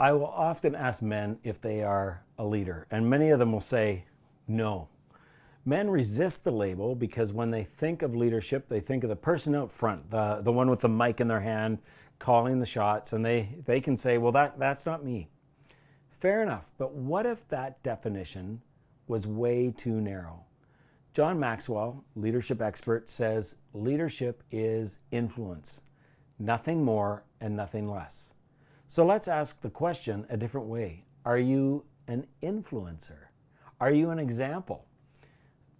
I will often ask men if they are a leader, and many of them will say no. Men resist the label because when they think of leadership, they think of the person out front, the one with the mic in their hand, calling the shots, and they can say, well, that's not me. Fair enough, but what if that definition was way too narrow? John Maxwell, leadership expert, says leadership is influence, nothing more and nothing less. So let's ask the question a different way. Are you an influencer? Are you an example?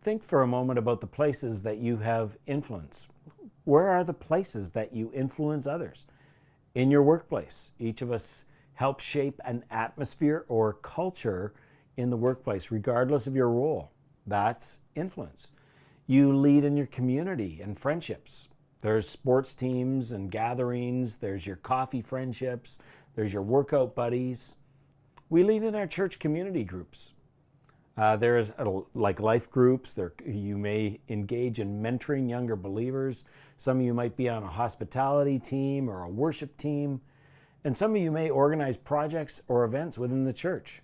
Think for a moment about the places that you have influence. Where are the places that you influence others? In your workplace, each of us helps shape an atmosphere or culture in the workplace, regardless of your role. That's influence. You lead in your community and friendships. There's sports teams and gatherings. There's your coffee friendships. There's your workout buddies. We lead in our church community groups. There's like life groups. You may engage in mentoring younger believers. Some of you might be on a hospitality team or a worship team. And some of you may organize projects or events within the church.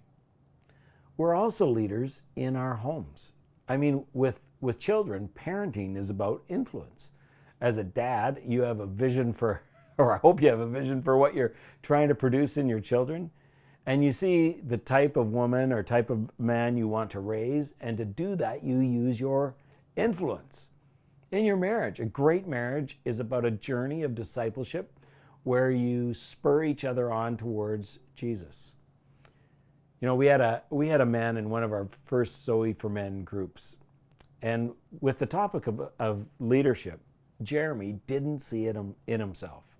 We're also leaders in our homes. I mean, with children, parenting is about influence. As a dad, you have a vision for, or I hope you have a vision for what you're trying to produce in your children. And you see the type of woman or type of man you want to raise. And to do that, you use your influence. In your marriage, a great marriage is about a journey of discipleship where you spur each other on towards Jesus. You know, we had a man in one of our first Zoe for Men groups. And with the topic of leadership, Jeremy didn't see it in himself.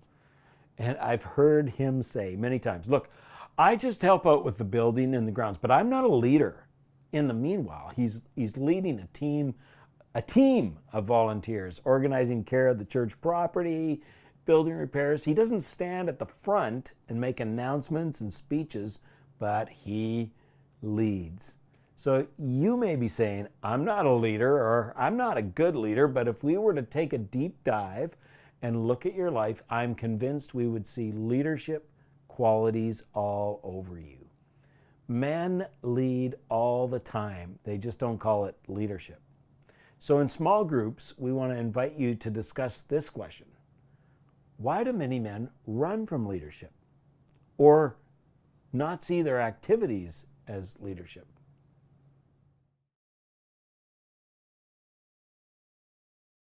And I've heard him say many times, look, I just help out with the building and the grounds, but I'm not a leader. In the meanwhile, he's leading a team of volunteers, organizing care of the church property, building repairs. He doesn't stand at the front and make announcements and speeches, but he leads. So you may be saying, I'm not a leader or I'm not a good leader, but if we were to take a deep dive and look at your life, I'm convinced we would see leadership qualities all over you. Men lead all the time. They just don't call it leadership. So in small groups, we want to invite you to discuss this question. Why do many men run from leadership or not see their activities as leadership?